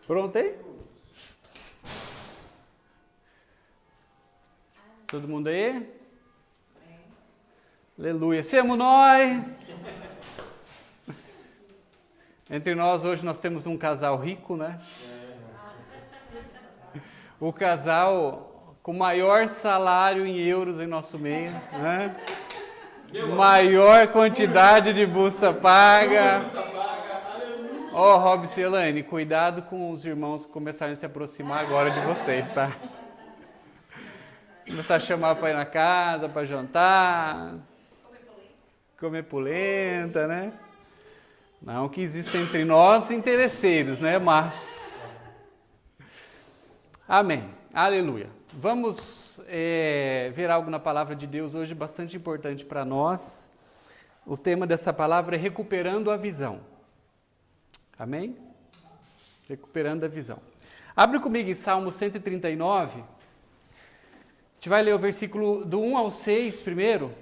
Pronto aí? Todo mundo aí? Aleluia. Semos nós. Entre nós hoje nós temos um casal rico, né? O casal com maior salário em euros em nosso meio, né? Maior quantidade de busta paga. Ó, Robson e Elaine, cuidado com os irmãos que começarem a se aproximar agora de vocês, tá? Começar a chamar para ir na casa, para jantar. Comer polenta, né? Não que exista entre nós interesseiros, né? Mas... Amém. Aleluia. Vamos ver algo na palavra de Deus hoje bastante importante para nós. O tema dessa palavra é recuperando a visão. Amém? Recuperando a visão. Abre comigo em Salmo 139. A gente vai ler o versículo do 1 ao 6 primeiro.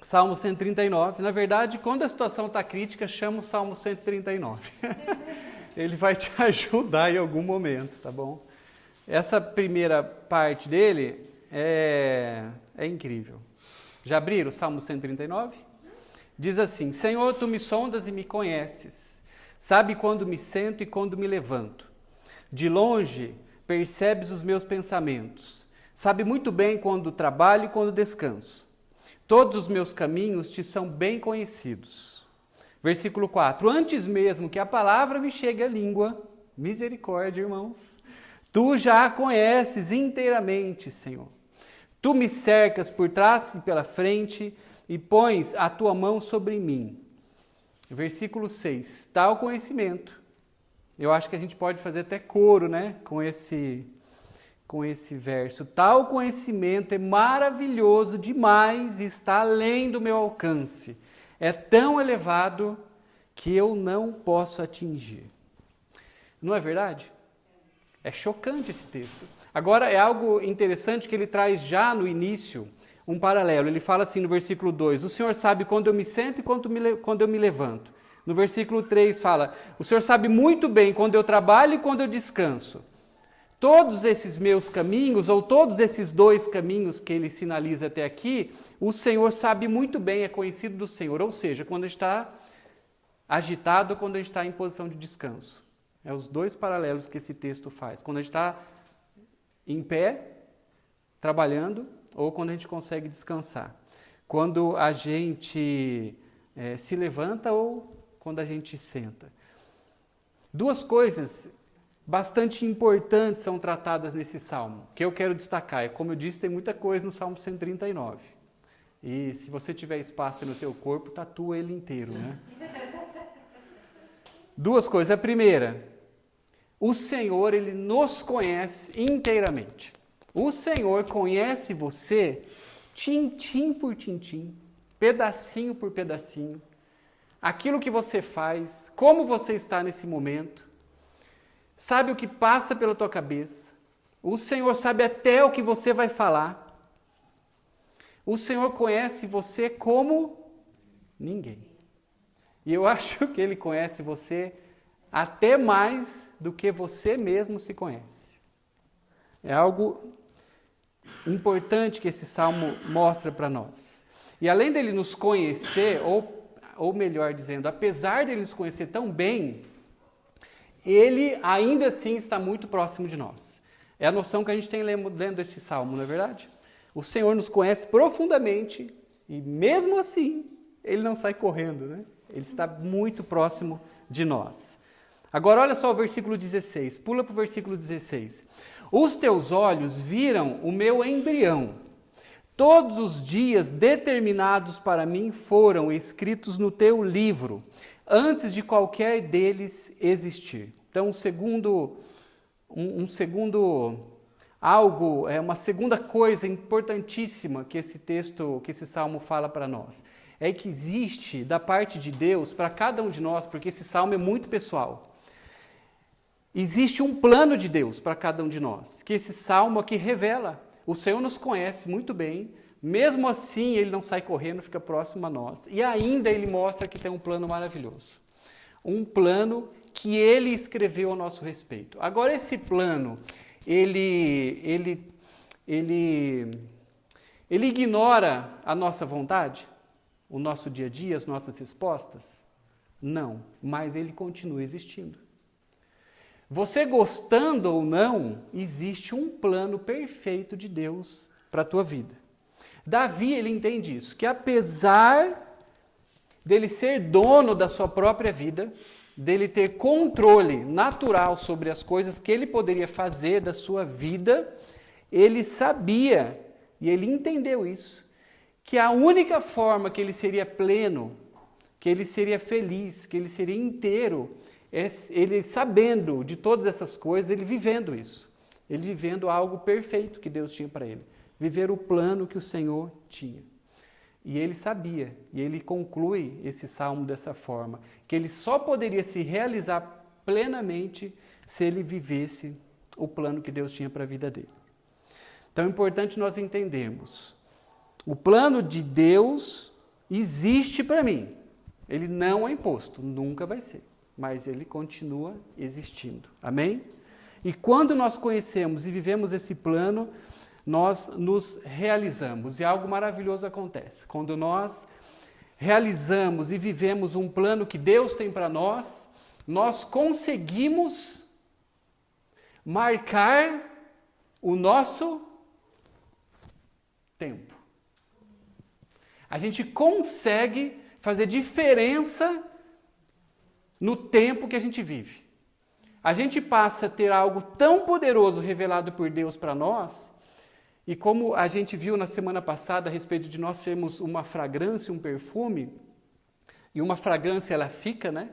Salmo 139. Na verdade, quando a situação está crítica, chama o Salmo 139. Ele vai te ajudar em algum momento, tá bom? Essa primeira parte dele é incrível. Já abriram o Salmo 139? Diz assim: Senhor, tu me sondas e me conheces. Sabe quando me sento e quando me levanto. De longe percebes os meus pensamentos. Sabe muito bem quando trabalho e quando descanso. Todos os meus caminhos te são bem conhecidos. Versículo 4. Antes mesmo que a palavra me chegue à língua, misericórdia, irmãos, tu já a conheces inteiramente, Senhor. Tu me cercas por trás e pela frente e pões a tua mão sobre mim. Versículo 6. Tal conhecimento. Eu acho que a gente pode fazer até coro, né? Com esse verso. Tal conhecimento é maravilhoso demais e está além do meu alcance. É tão elevado que eu não posso atingir. Não é verdade? É chocante esse texto. Agora, é algo interessante que ele traz já no início um paralelo. Ele fala assim no versículo 2, o Senhor sabe quando eu me sento e quando eu me levanto. No versículo 3 fala, o Senhor sabe muito bem quando eu trabalho e quando eu descanso. Todos esses meus caminhos, ou todos esses dois caminhos que ele sinaliza até aqui, o Senhor sabe muito bem, é conhecido do Senhor. Ou seja, quando está agitado ou quando está em posição de descanso. É os dois paralelos que esse texto faz. Quando a gente está em pé, trabalhando, ou quando a gente consegue descansar. Quando a gente se levanta ou quando a gente senta. Duas coisas bastante importantes são tratadas nesse salmo, que eu quero destacar. Como eu disse, tem muita coisa no Salmo 139. E se você tiver espaço no teu corpo, tatua ele inteiro, né? Duas coisas. A primeira, o Senhor, Ele nos conhece inteiramente. O Senhor conhece você tintim por tintim, pedacinho por pedacinho, aquilo que você faz, como você está nesse momento, sabe o que passa pela tua cabeça, o Senhor sabe até o que você vai falar, o Senhor conhece você como ninguém. E eu acho que Ele conhece você até mais do que você mesmo se conhece. É algo importante que esse salmo mostra para nós. E além dele nos conhecer, ou melhor dizendo, apesar dele nos conhecer tão bem, ele ainda assim está muito próximo de nós. É a noção que a gente tem lendo esse salmo, não é verdade? O Senhor nos conhece profundamente e mesmo assim ele não sai correndo, né? Ele está muito próximo de nós. Agora olha só o versículo 16, pula para o versículo 16. Os teus olhos viram o meu embrião. Todos os dias determinados para mim foram escritos no teu livro, antes de qualquer deles existir. Então, uma segunda coisa importantíssima que esse texto, que esse salmo fala para nós, é que existe da parte de Deus para cada um de nós, porque esse salmo é muito pessoal. Existe um plano de Deus para cada um de nós, que esse salmo aqui revela. O Senhor nos conhece muito bem, mesmo assim Ele não sai correndo, fica próximo a nós. E ainda Ele mostra que tem um plano maravilhoso. Um plano que Ele escreveu a nosso respeito. Agora, esse plano, ele ignora a nossa vontade, o nosso dia a dia, as nossas respostas? Não, mas ele continua existindo. Você gostando ou não, existe um plano perfeito de Deus para a tua vida. Davi, ele entende isso, que apesar dele ser dono da sua própria vida, dele ter controle natural sobre as coisas que ele poderia fazer da sua vida, ele sabia, e ele entendeu isso, que a única forma que ele seria pleno, que ele seria feliz, que ele seria inteiro, é ele sabendo de todas essas coisas, ele vivendo isso. Ele vivendo algo perfeito que Deus tinha para ele. Viver o plano que o Senhor tinha. E ele sabia, e ele conclui esse salmo dessa forma, que ele só poderia se realizar plenamente se ele vivesse o plano que Deus tinha para a vida dele. Então é importante nós entendermos. O plano de Deus existe para mim. Ele não é imposto, nunca vai ser. Mas ele continua existindo. Amém? E quando nós conhecemos e vivemos esse plano, nós nos realizamos. E algo maravilhoso acontece. Quando nós realizamos e vivemos um plano que Deus tem para nós, nós conseguimos marcar o nosso tempo. A gente consegue fazer diferença no tempo que a gente vive. A gente passa a ter algo tão poderoso revelado por Deus para nós, e como a gente viu na semana passada a respeito de nós sermos uma fragrância, um perfume, e uma fragrância ela fica, né?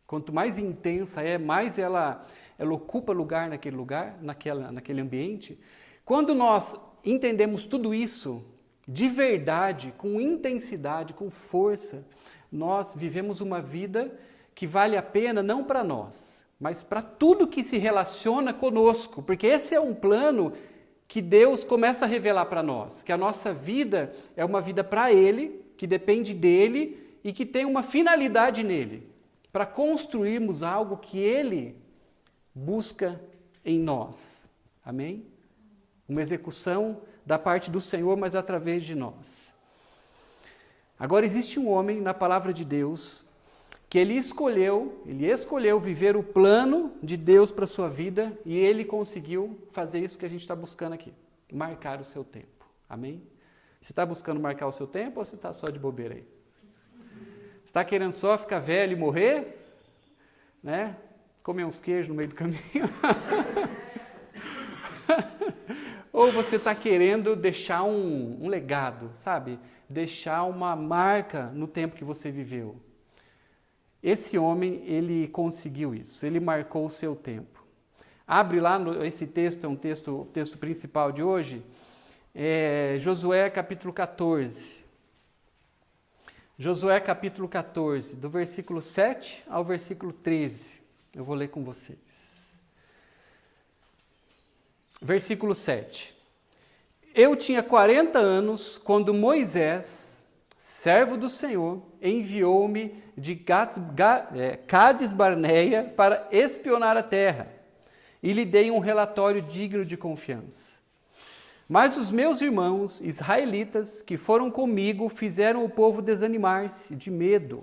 Quanto mais intensa é, mais ela ocupa lugar, naquele ambiente. Quando nós entendemos tudo isso de verdade, com intensidade, com força, nós vivemos uma vida que vale a pena não para nós, mas para tudo que se relaciona conosco, porque esse é um plano que Deus começa a revelar para nós, que a nossa vida é uma vida para Ele, que depende dEle e que tem uma finalidade nele, para construirmos algo que Ele busca em nós. Amém? Uma execução da parte do Senhor, mas através de nós. Agora existe um homem na palavra de Deus que ele escolheu viver o plano de Deus para a sua vida e ele conseguiu fazer isso que a gente está buscando aqui, marcar o seu tempo. Amém? Você está buscando marcar o seu tempo ou você está só de bobeira aí? Você está querendo só ficar velho e morrer? Né? Comer uns queijos no meio do caminho? Ou você está querendo deixar um legado, sabe? Deixar uma marca no tempo que você viveu. Esse homem, ele conseguiu isso, ele marcou o seu tempo. Abre lá, esse texto é o texto principal de hoje, Josué capítulo 14. Josué capítulo 14, do versículo 7 ao versículo 13. Eu vou ler com vocês. Versículo 7. Eu tinha 40 anos quando Moisés, servo do Senhor, enviou-me de Cades Barneia para espionar a terra, e lhe dei um relatório digno de confiança. Mas os meus irmãos israelitas que foram comigo fizeram o povo desanimar-se de medo.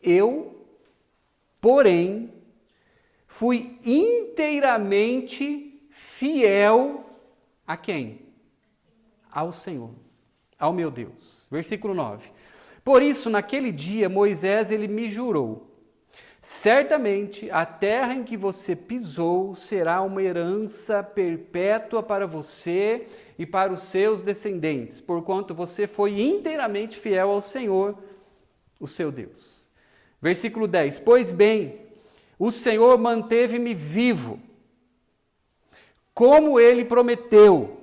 Eu, porém, fui inteiramente fiel a quem? Ao Senhor, ao meu Deus. Versículo 9. Por isso, naquele dia, Moisés, ele me jurou: certamente a terra em que você pisou será uma herança perpétua para você e para os seus descendentes, porquanto você foi inteiramente fiel ao Senhor, o seu Deus. Versículo 10. Pois bem, o Senhor manteve-me vivo, como Ele prometeu.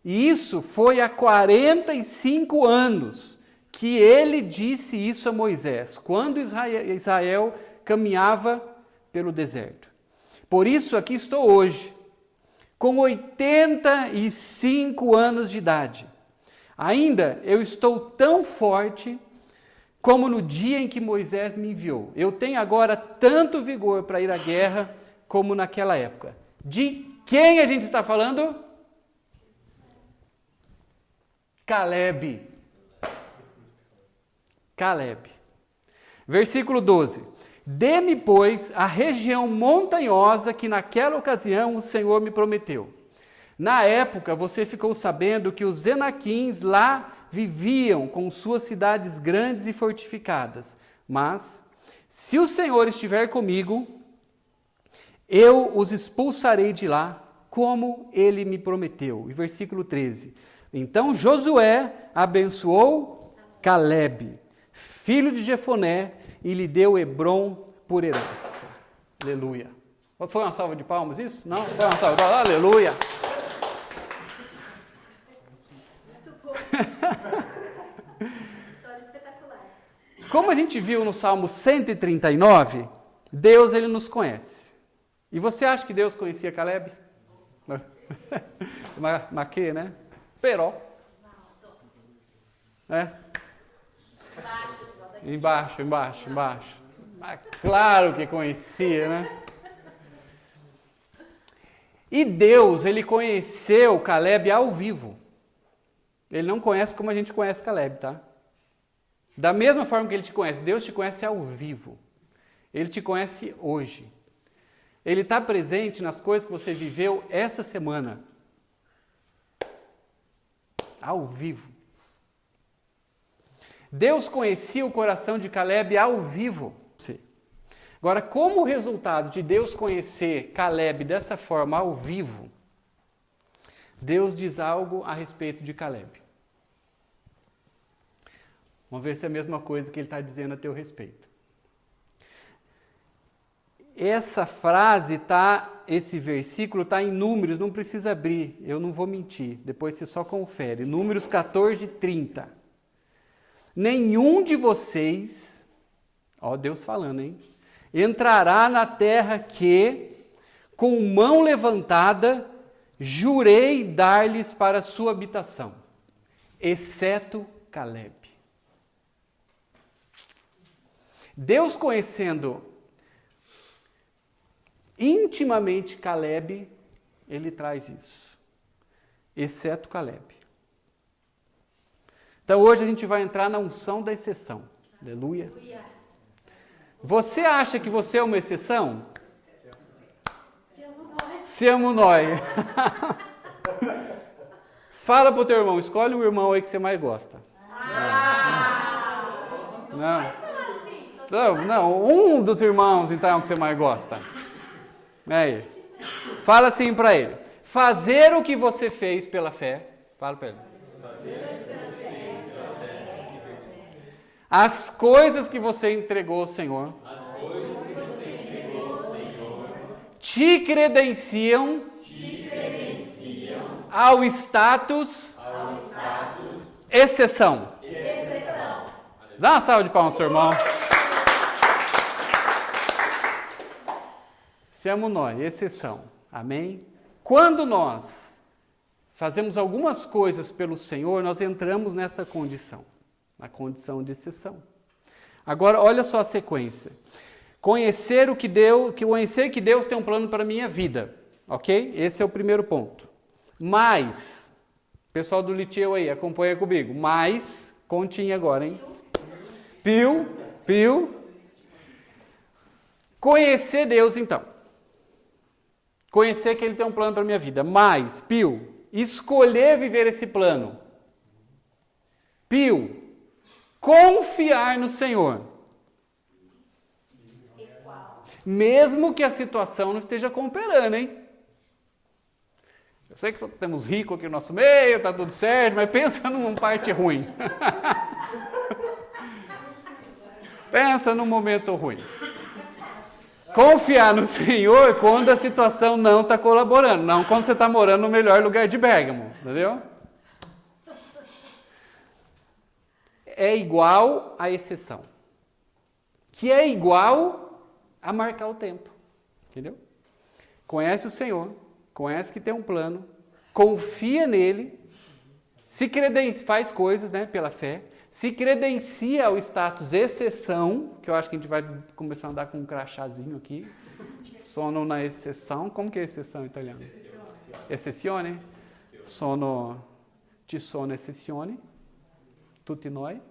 E isso foi há 45 anos que Ele disse isso a Moisés, quando Israel caminhava pelo deserto. Por isso aqui estou hoje, com 85 anos de idade. Ainda eu estou tão forte como no dia em que Moisés me enviou. Eu tenho agora tanto vigor para ir à guerra como naquela época. De quem a gente está falando? Caleb. Caleb. Versículo 12. Dê-me, pois, a região montanhosa que naquela ocasião o Senhor me prometeu. Na época, você ficou sabendo que os Enaquins lá viviam com suas cidades grandes e fortificadas. Mas, se o Senhor estiver comigo, eu os expulsarei de lá, como ele me prometeu. E versículo 13. Então Josué abençoou Caleb, filho de Jefoné, e lhe deu Hebrom por herança. Aleluia. Foi uma salva de palmas isso? Não? Foi uma salva de palmas? Aleluia. História espetacular. Como a gente viu no Salmo 139, Deus ele nos conhece. E você acha que Deus conhecia Caleb? Mas que, né? Peró. É? Embaixo. Mas claro que conhecia, né? E Deus, ele conheceu Caleb ao vivo. Ele não conhece como a gente conhece Caleb, tá? Da mesma forma que ele te conhece, Deus te conhece ao vivo. Ele te conhece hoje. Ele está presente nas coisas que você viveu essa semana. Ao vivo. Deus conhecia o coração de Caleb ao vivo. Agora, como resultado de Deus conhecer Caleb dessa forma ao vivo, Deus diz algo a respeito de Caleb. Vamos ver se é a mesma coisa que ele está dizendo a teu respeito. Essa frase esse versículo está em Números, não precisa abrir, eu não vou mentir, depois você só confere. Números 14, 30. Nenhum de vocês, ó Deus falando, hein? Entrará na terra que, com mão levantada, jurei dar-lhes para sua habitação, exceto Caleb. Deus conhecendo intimamente Caleb, ele traz isso, exceto Caleb. Então hoje a gente vai entrar na unção da exceção. Aleluia. Você acha que você é uma exceção? Se amo nós. Fala pro teu irmão, escolhe o irmão aí que você mais gosta. Não, um dos irmãos então que você mais gosta. Aí. Fala assim para ele. Fazer o que você fez pela fé. Fala para ele. As coisas que você entregou ao Senhor. Te credenciam ao status exceção. Dá uma salva de palmas pro irmão. Siamo nós, exceção. Amém? Quando nós fazemos algumas coisas pelo Senhor, nós entramos nessa condição, na condição de exceção. Agora, olha só a sequência. Conhecer que Deus tem um plano para a minha vida, ok? Esse é o primeiro ponto. Mas, pessoal do Liteu aí, acompanha comigo. Mais, continha agora, hein? Pio. Conhecer Deus, então. Conhecer que Ele tem um plano para a minha vida. Mais, escolher viver esse plano. Confiar no Senhor. Mesmo que a situação não esteja cooperando, hein? Eu sei que só temos rico aqui no nosso meio, tá tudo certo, mas pensa numa parte ruim. Pensa num momento ruim. Confiar no Senhor quando a situação não está colaborando, não quando você está morando no melhor lugar de Bérgamo, entendeu? É igual à exceção, que é igual a marcar o tempo, entendeu? Conhece o Senhor, conhece que tem um plano, confia nele, faz coisas, né, pela fé, se credencia ao status exceção, que eu acho que a gente vai começar a andar com um crachazinho aqui, sono na exceção, como que é exceção em italiano? Eccezione? Ci sono eccezioni, tutti noi.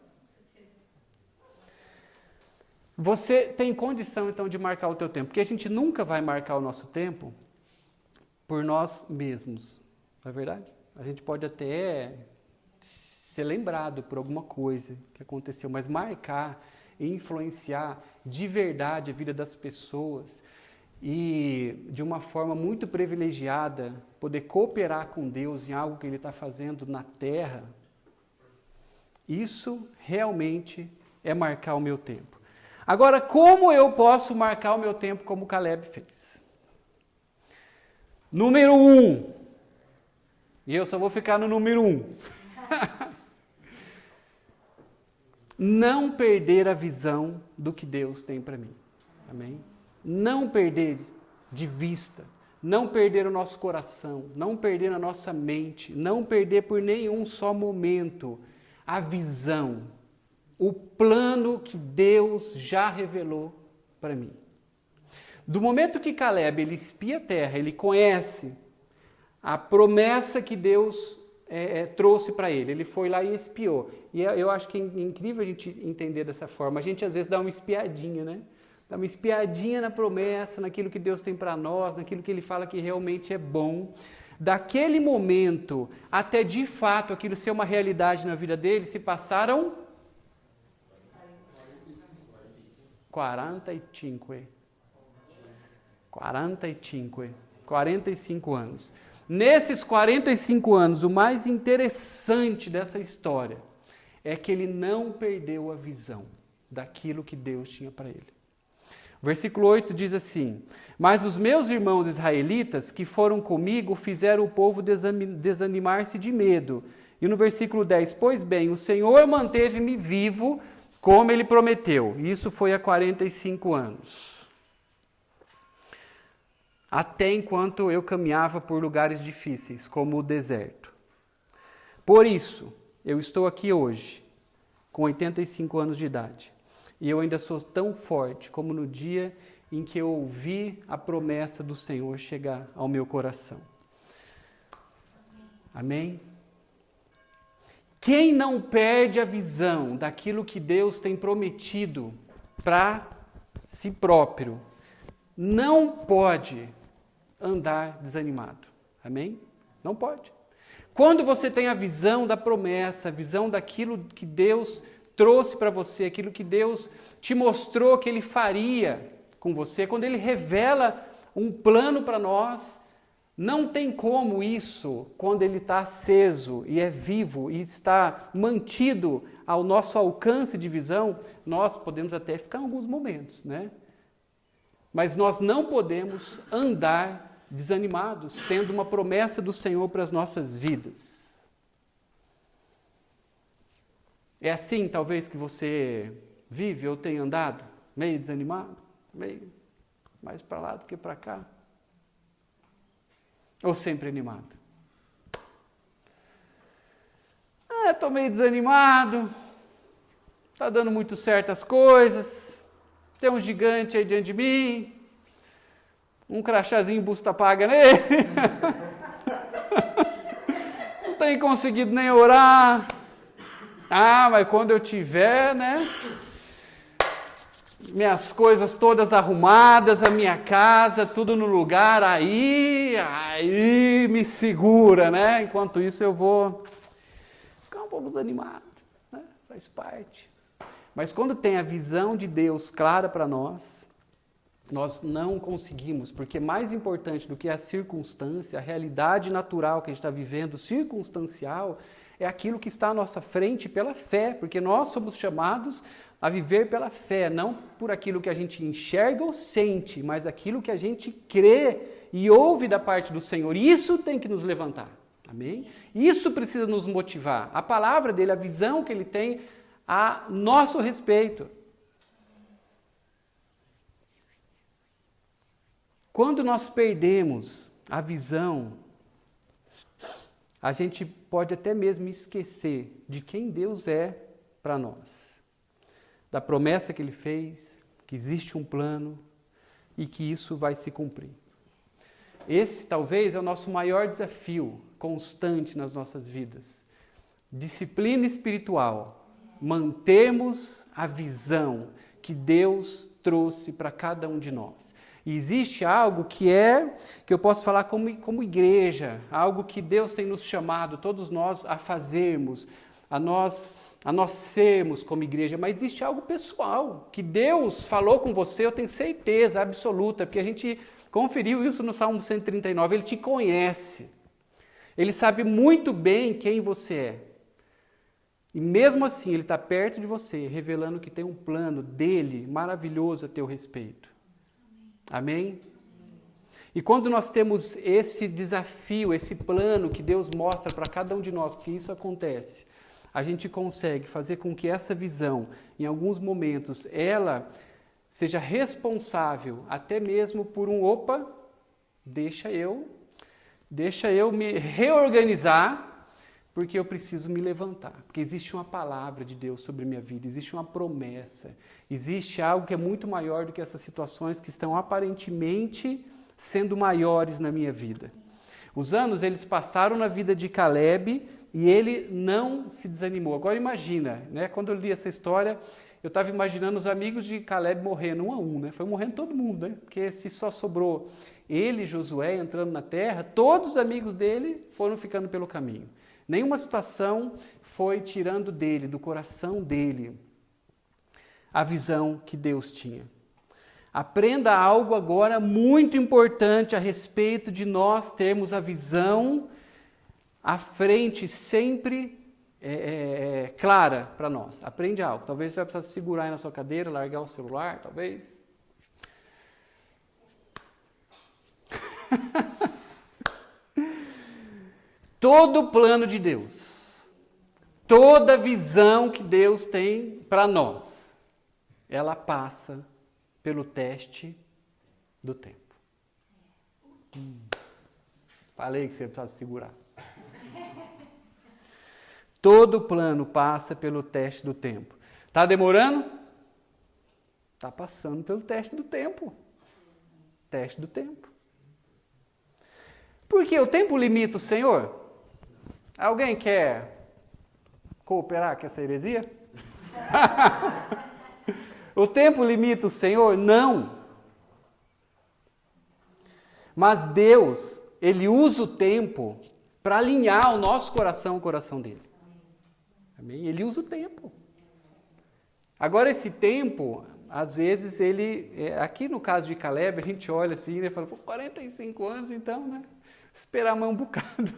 Você tem condição, então, de marcar o teu tempo, porque a gente nunca vai marcar o nosso tempo por nós mesmos, não é verdade? A gente pode até ser lembrado por alguma coisa que aconteceu, mas marcar e influenciar de verdade a vida das pessoas e, de uma forma muito privilegiada, poder cooperar com Deus em algo que Ele está fazendo na terra, isso realmente é marcar o meu tempo. Agora, como eu posso marcar o meu tempo como Caleb fez? Número 1. E eu só vou ficar no número 1. Não perder a visão do que Deus tem para mim. Amém? Não perder de vista. Não perder o nosso coração. Não perder a nossa mente. Não perder por nenhum só momento a visão. O plano que Deus já revelou para mim. Do momento que Caleb ele espia a terra, ele conhece a promessa que Deus trouxe para ele. Ele foi lá e espiou. E eu acho que é incrível a gente entender dessa forma. A gente às vezes dá uma espiadinha, né? Dá uma espiadinha na promessa, naquilo que Deus tem para nós, naquilo que Ele fala que realmente é bom. Daquele momento até de fato aquilo ser uma realidade na vida dele, se passaram 45 anos. Nesses 45 anos, o mais interessante dessa história é que ele não perdeu a visão daquilo que Deus tinha para ele. O versículo 8 diz assim: mas os meus irmãos israelitas que foram comigo fizeram o povo desanimar-se de medo. E no versículo 10, pois bem, o Senhor manteve-me vivo como Ele prometeu. Isso foi há 45 anos. Até enquanto eu caminhava por lugares difíceis, como o deserto. Por isso, eu estou aqui hoje, com 85 anos de idade. E eu ainda sou tão forte como no dia em que eu ouvi a promessa do Senhor chegar ao meu coração. Amém? Quem não perde a visão daquilo que Deus tem prometido para si próprio, não pode andar desanimado. Amém? Não pode. Quando você tem a visão da promessa, a visão daquilo que Deus trouxe para você, aquilo que Deus te mostrou que Ele faria com você, quando Ele revela um plano para nós, não tem como isso, quando ele está aceso e é vivo e está mantido ao nosso alcance de visão, nós podemos até ficar em alguns momentos, né? Mas nós não podemos andar desanimados, tendo uma promessa do Senhor para as nossas vidas. É assim, talvez, que você vive ou tem andado, meio desanimado, meio mais para lá do que para cá? Ou sempre animado? Estou meio desanimado, está dando muito certo as coisas, tem um gigante aí diante de mim, um crachazinho busta paga nele, não tenho conseguido nem orar. Mas quando eu tiver, né, minhas coisas todas arrumadas, a minha casa, tudo no lugar, aí me segura, né? Enquanto isso eu vou ficar um pouco desanimado, né? Faz parte. Mas quando tem a visão de Deus clara para nós não conseguimos, porque mais importante do que a circunstância, a realidade natural que a gente está vivendo, circunstancial, é aquilo que está à nossa frente pela fé, porque nós somos chamados a viver pela fé, não por aquilo que a gente enxerga ou sente, mas aquilo que a gente crê e ouve da parte do Senhor. Isso tem que nos levantar, amém? Isso precisa nos motivar. A palavra dele, a visão que ele tem a nosso respeito. Quando nós perdemos a visão, a gente pode até mesmo esquecer de quem Deus é para nós, da promessa que Ele fez, que existe um plano e que isso vai se cumprir. Esse talvez é o nosso maior desafio constante nas nossas vidas. Disciplina espiritual, mantermos a visão que Deus trouxe para cada um de nós. E existe algo que eu posso falar como igreja, algo que Deus tem nos chamado, todos nós, a fazermos, a nós sermos como igreja, mas existe algo pessoal, que Deus falou com você, eu tenho certeza absoluta, porque a gente conferiu isso no Salmo 139, Ele te conhece, Ele sabe muito bem quem você é. E mesmo assim, Ele está perto de você, revelando que tem um plano dEle maravilhoso a teu respeito. Amém? E quando nós temos esse desafio, esse plano que Deus mostra para cada um de nós, porque isso acontece, a gente consegue fazer com que essa visão, em alguns momentos, ela seja responsável até mesmo por deixa eu me reorganizar, porque eu preciso me levantar, porque existe uma palavra de Deus sobre a minha vida, existe uma promessa, existe algo que é muito maior do que essas situações que estão aparentemente sendo maiores na minha vida. Os anos, eles passaram na vida de Caleb e ele não se desanimou. Agora imagina, né? Quando eu li essa história, eu estava imaginando os amigos de Caleb morrendo um a um, né? Foi morrendo todo mundo, né? Porque se só sobrou ele e Josué entrando na terra, todos os amigos dele foram ficando pelo caminho. Nenhuma situação foi tirando dele, do coração dele, a visão que Deus tinha. Aprenda algo agora muito importante a respeito de nós termos a visão à frente sempre clara para nós. Aprende algo. Talvez você vai precisar segurar aí na sua cadeira, largar o celular, talvez. Todo o plano de Deus, toda a visão que Deus tem para nós, ela passa pelo teste do tempo. Falei que você precisa segurar. Todo plano passa pelo teste do tempo. Está demorando? Está passando pelo teste do tempo. Teste do tempo. Por que o tempo limita o Senhor? Alguém quer cooperar com essa heresia? O tempo limita o Senhor? Não. Mas Deus, Ele usa o tempo para alinhar o nosso coração ao coração dEle. Amém? Ele usa o tempo. Agora esse tempo, às vezes aqui no caso de Caleb, a gente olha assim e fala, 45 anos então, né? Esperar mais um bocado.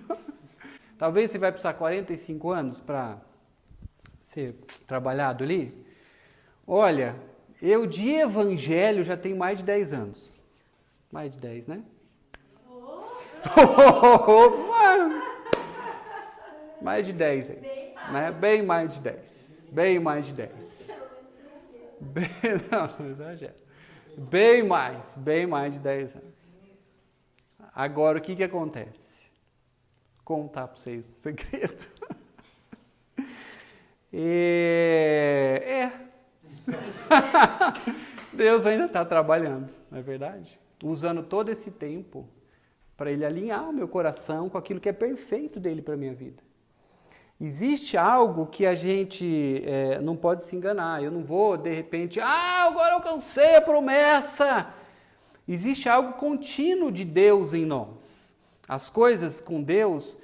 Talvez você vai precisar 45 anos para ser trabalhado ali. Olha, eu de evangelho já tenho mais de 10 anos. Mais de 10, né? Mais de 10 aí. Né? Bem mais de 10. Bem mais de 10. Não exagero. Bem mais de 10 anos. Agora, o que acontece? Contar para vocês um segredo. Deus ainda está trabalhando, não é verdade? Usando todo esse tempo para Ele alinhar o meu coração com aquilo que é perfeito dEle para a minha vida. Existe algo que a gente não pode se enganar. Eu não vou, de repente, agora eu alcancei a promessa. Existe algo contínuo de Deus em nós. As coisas com Deus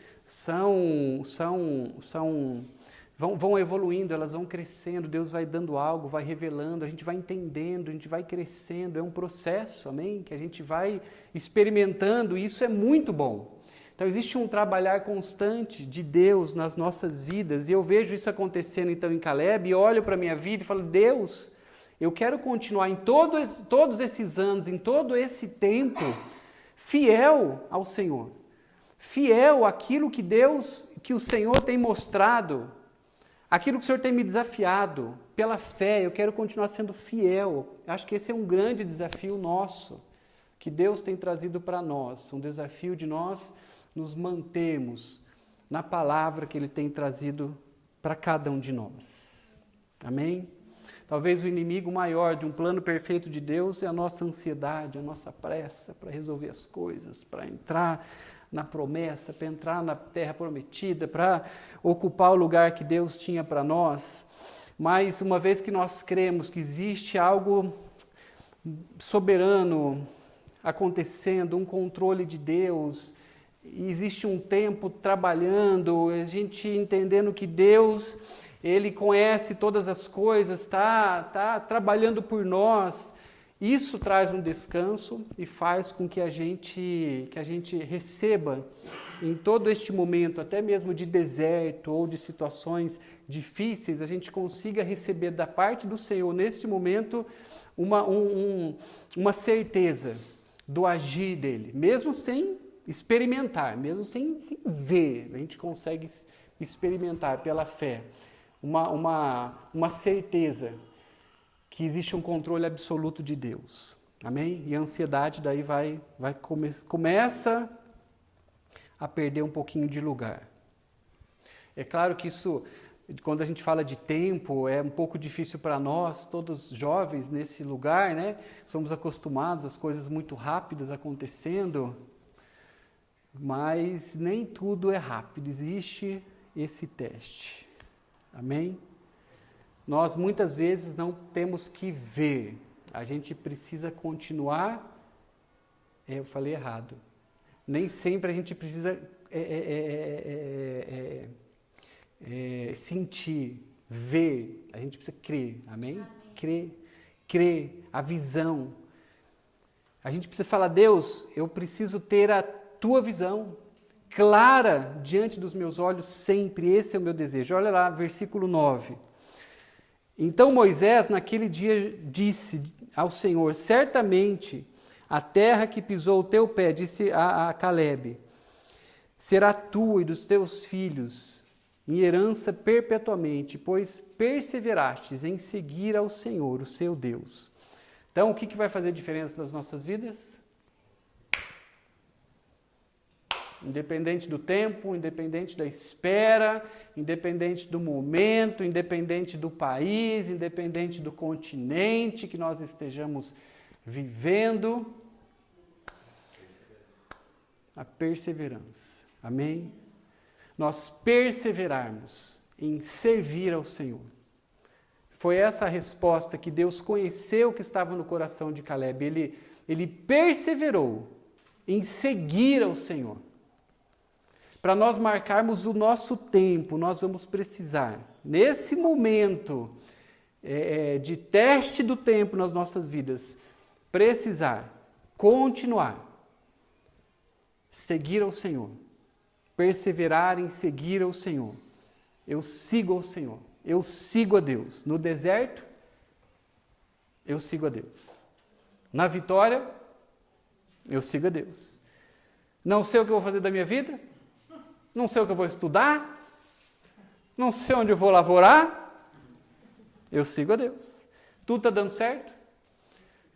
vão evoluindo, elas vão crescendo, Deus vai dando algo, vai revelando, a gente vai entendendo, a gente vai crescendo, é um processo, amém? Que a gente vai experimentando e isso é muito bom. Então existe um trabalhar constante de Deus nas nossas vidas e eu vejo isso acontecendo então em Caleb e olho para a minha vida e falo, Deus, eu quero continuar em todos esses anos, em todo esse tempo, fiel ao Senhor. Fiel àquilo que o Senhor tem mostrado, aquilo que o Senhor tem me desafiado, pela fé, eu quero continuar sendo fiel. Acho que esse é um grande desafio nosso, que Deus tem trazido para nós, um desafio de nós nos mantermos na palavra que Ele tem trazido para cada um de nós. Amém? Talvez o inimigo maior de um plano perfeito de Deus é a nossa ansiedade, a nossa pressa para resolver as coisas, para entrar na promessa, para entrar na terra prometida, para ocupar o lugar que Deus tinha para nós. Mas uma vez que nós cremos que existe algo soberano acontecendo, um controle de Deus, existe um tempo trabalhando, a gente entendendo que Deus, Ele conhece todas as coisas, está trabalhando por nós, isso traz um descanso e faz com que a gente receba em todo este momento, até mesmo de deserto ou de situações difíceis, a gente consiga receber da parte do Senhor, neste momento, uma certeza do agir dEle, mesmo sem experimentar, mesmo sem ver, a gente consegue experimentar pela fé, uma certeza que existe um controle absoluto de Deus, amém? E a ansiedade daí começa a perder um pouquinho de lugar. É claro que isso, quando a gente fala de tempo, é um pouco difícil para nós, todos jovens nesse lugar, né? Somos acostumados às coisas muito rápidas acontecendo, mas nem tudo é rápido, existe esse teste, amém? Nós muitas vezes não temos que ver, a gente precisa continuar, eu falei errado, nem sempre a gente precisa sentir, ver, a gente precisa crer, amém? Crer, a visão. A gente precisa falar, Deus, eu preciso ter a tua visão clara diante dos meus olhos sempre, esse é o meu desejo. Olha lá, versículo 9. Então Moisés, naquele dia, disse ao Senhor, certamente a terra que pisou o teu pé, disse a Calebe, será tua e dos teus filhos em herança perpetuamente, pois perseverastes em seguir ao Senhor, o seu Deus. Então, o que vai fazer diferença nas nossas vidas? Independente do tempo, independente da espera, independente do momento, independente do país, independente do continente que nós estejamos vivendo, a perseverança. Amém? Nós perseverarmos em servir ao Senhor. Foi essa a resposta que Deus conheceu que estava no coração de Calebe. Ele perseverou em seguir ao Senhor. Para nós marcarmos o nosso tempo, nós vamos precisar, nesse momento de teste do tempo nas nossas vidas, precisar continuar, seguir ao Senhor, perseverar em seguir ao Senhor. Eu sigo ao Senhor, eu sigo a Deus. No deserto, eu sigo a Deus. Na vitória, eu sigo a Deus. Não sei o que eu vou fazer da minha vida, não sei o que eu vou estudar, não sei onde eu vou lavorar, eu sigo a Deus. Tudo está dando certo?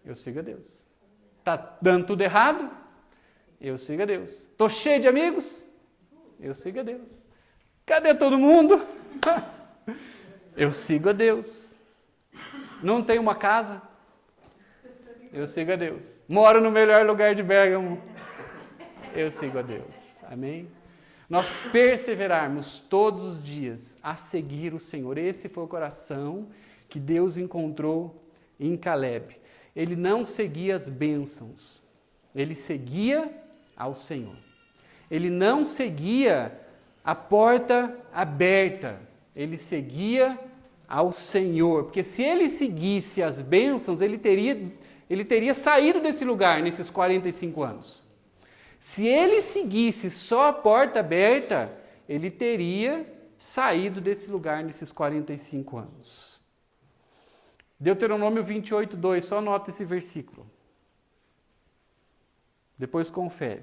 Eu sigo a Deus. Está dando tudo errado? Eu sigo a Deus. Estou cheio de amigos? Eu sigo a Deus. Cadê todo mundo? Eu sigo a Deus. Não tenho uma casa? Eu sigo a Deus. Moro no melhor lugar de Bérgamo? Eu sigo a Deus. Amém? Nós perseverarmos todos os dias a seguir o Senhor. Esse foi o coração que Deus encontrou em Calebe. Ele não seguia as bênçãos, ele seguia ao Senhor. Ele não seguia a porta aberta, ele seguia ao Senhor. Porque se ele seguisse as bênçãos, ele teria saído desse lugar nesses 45 anos. Se ele seguisse só a porta aberta, ele teria saído desse lugar nesses 45 anos. Deuteronômio 28, 2, só anota esse versículo. Depois confere.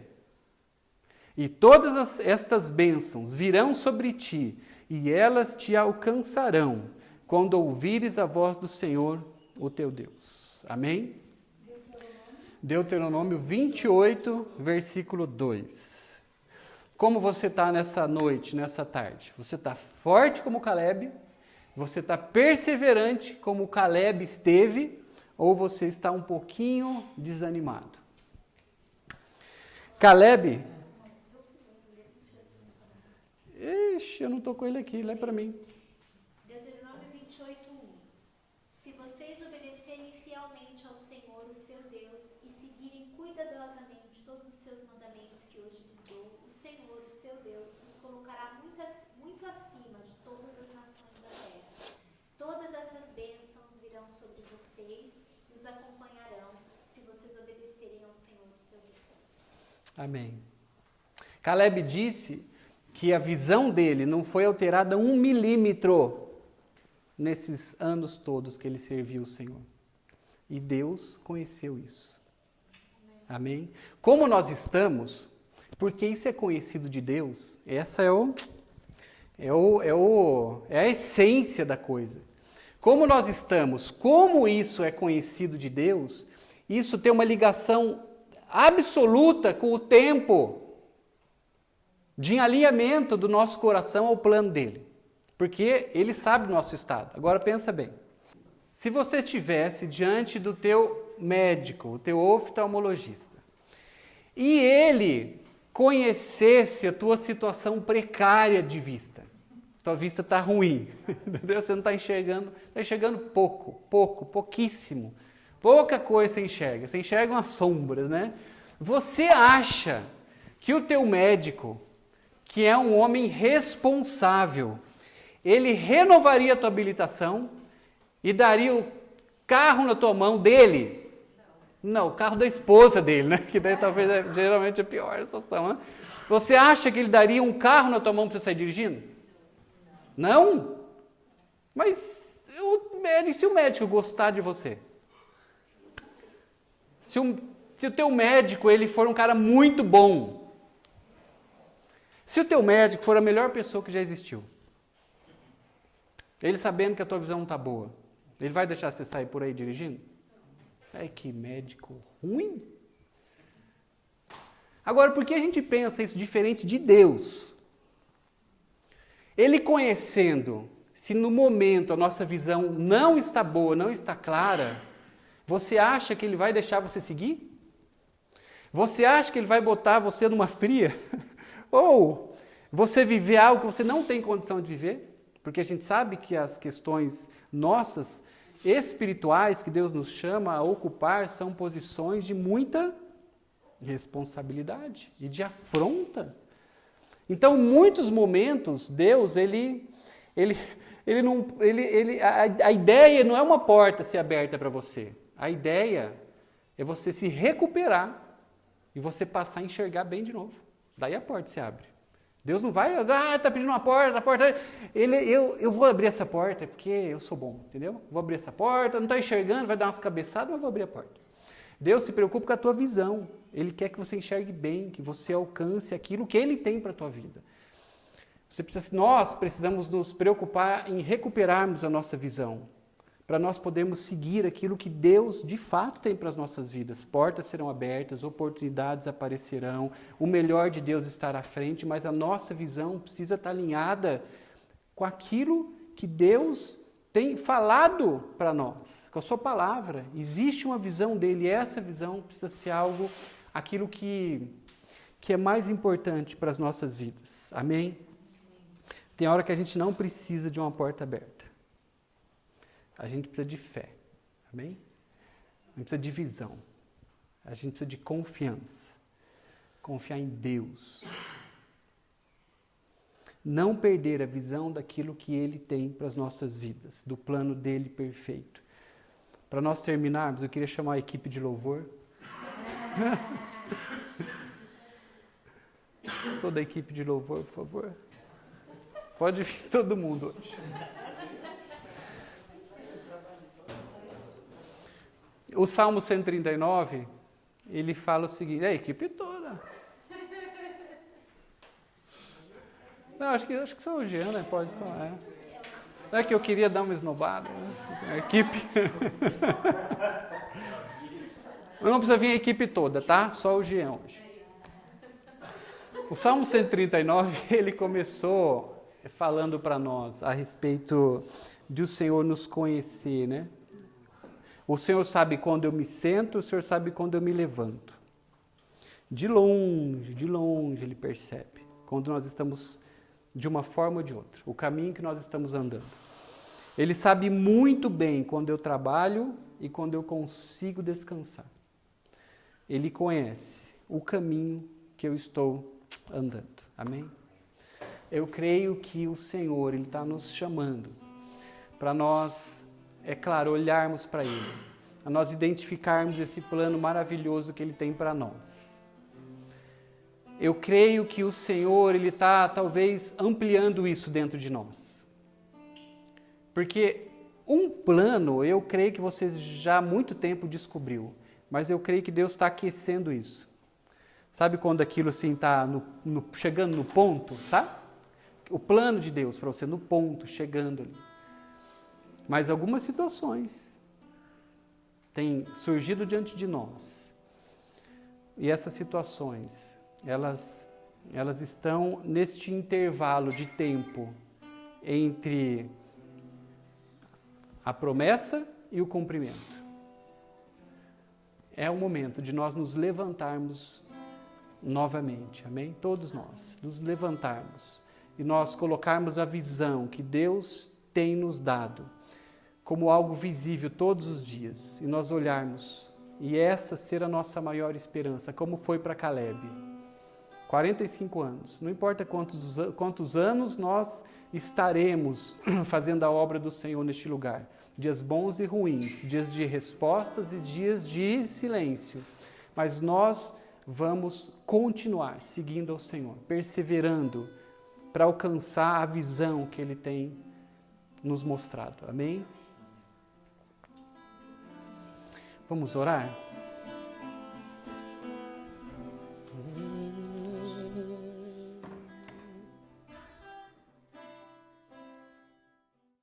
E todas estas bênçãos virão sobre ti, e elas te alcançarão, quando ouvires a voz do Senhor, o teu Deus. Amém? Deuteronômio 28, versículo 2. Como você está nessa noite, nessa tarde? Você está forte como Caleb? Você está perseverante como Caleb esteve? Ou você está um pouquinho desanimado? Caleb... Ixi, eu não estou com ele aqui, lê para mim. Deuteronômio 28:1. Se vocês obedecerem fielmente ao Senhor, o seu Deus, e seguirem cuidadosamente todos os seus mandamentos que hoje lhes dou, o Senhor, o seu Deus, os colocará muito acima de todas as nações da terra. Todas essas bênçãos virão sobre vocês e os acompanharão se vocês obedecerem ao Senhor, o seu Deus. Amém. Caleb disse que a visão dele não foi alterada 1 milímetro nesses anos todos que ele serviu o Senhor. E Deus conheceu isso. Amém? Como nós estamos, porque isso é conhecido de Deus, essa é a essência da coisa. Como nós estamos, como isso é conhecido de Deus, isso tem uma ligação absoluta com o tempo de alinhamento do nosso coração ao plano dele. Porque ele sabe do nosso estado. Agora pensa bem. Se você estivesse diante do teu médico, o teu oftalmologista, e ele conhecesse a tua situação precária de vista, tua vista está ruim, entendeu? Você não está enxergando pouquíssimo. Pouca coisa você enxerga umas sombras, né? Você acha que o teu médico, que é um homem responsável, ele renovaria a tua habilitação e daria o carro na tua mão dele? Não, o carro da esposa dele, né? Que daí talvez geralmente é a pior situação, né? Você acha que ele daria um carro na tua mão para você sair dirigindo? Não? Mas se o médico gostar de você, se o teu médico ele for um cara muito bom, se o teu médico for a melhor pessoa que já existiu, ele sabendo que a tua visão não está boa, ele vai deixar você sair por aí dirigindo? Ai, que médico ruim. Agora, por que a gente pensa isso diferente de Deus? Ele conhecendo, se no momento a nossa visão não está boa, não está clara, você acha que ele vai deixar você seguir? Você acha que ele vai botar você numa fria? Ou você viver algo que você não tem condição de viver? Porque a gente sabe que as questões nossas, espirituais, que Deus nos chama a ocupar, são posições de muita responsabilidade e de afronta. Então, em muitos momentos, Deus, a ideia não é uma porta ser aberta para você. A ideia é você se recuperar e você passar a enxergar bem de novo. Daí a porta se abre. Deus não vai, está pedindo uma porta, a porta. Eu vou abrir essa porta porque eu sou bom, entendeu? Vou abrir essa porta, não estou enxergando, vai dar umas cabeçadas, mas vou abrir a porta. Deus se preocupa com a tua visão. Ele quer que você enxergue bem, que você alcance aquilo que Ele tem para a tua vida. Nós precisamos nos preocupar em recuperarmos a nossa visão, para nós podermos seguir aquilo que Deus de fato tem para as nossas vidas. Portas serão abertas, oportunidades aparecerão, o melhor de Deus estará à frente, mas a nossa visão precisa estar alinhada com aquilo que Deus tem falado para nós, com a sua palavra. Existe uma visão dele, e essa visão precisa ser aquilo que é mais importante para as nossas vidas. Amém? Tem hora que a gente não precisa de uma porta aberta. A gente precisa de fé, amém? A gente precisa de visão, a gente precisa de confiança, confiar em Deus. Não perder a visão daquilo que Ele tem para as nossas vidas, do plano dEle perfeito. Para nós terminarmos, eu queria chamar a equipe de louvor. Toda a equipe de louvor, por favor. Pode vir todo mundo hoje. O Salmo 139, ele fala o seguinte, a equipe toda. Não, acho que só o Jean, né? Pode falar. Não é que eu queria dar uma esnobada, né? A equipe. Não precisa vir a equipe toda, tá? Só o Jean hoje. O Salmo 139, ele começou falando para nós a respeito de o Senhor nos conhecer, né? O Senhor sabe quando eu me sento, o Senhor sabe quando eu me levanto. De longe ele percebe quando nós estamos de uma forma ou de outra, o caminho que nós estamos andando. Ele sabe muito bem quando eu trabalho e quando eu consigo descansar. Ele conhece o caminho que eu estou andando. Amém? Eu creio que o Senhor, Ele está nos chamando para nós, é claro, olharmos para Ele, a nós identificarmos esse plano maravilhoso que Ele tem para nós. Eu creio que o Senhor, Ele está talvez ampliando isso dentro de nós. Porque um plano, eu creio que você já há muito tempo descobriu, mas eu creio que Deus está aquecendo isso. Sabe quando aquilo assim está chegando no ponto, sabe? O plano de Deus para você no ponto, chegando ali. Mas algumas situações têm surgido diante de nós. E essas situações, elas estão neste intervalo de tempo entre a promessa e o cumprimento. É o momento de nós nos levantarmos novamente, amém? Todos nós, nos levantarmos e nós colocarmos a visão que Deus tem nos dado como algo visível todos os dias e nós olharmos e essa ser a nossa maior esperança, como foi para Caleb. 45 anos, não importa quantos anos nós estaremos fazendo a obra do Senhor neste lugar. Dias bons e ruins, dias de respostas e dias de silêncio. Mas nós vamos continuar seguindo ao Senhor, perseverando para alcançar a visão que Ele tem nos mostrado. Amém? Vamos orar?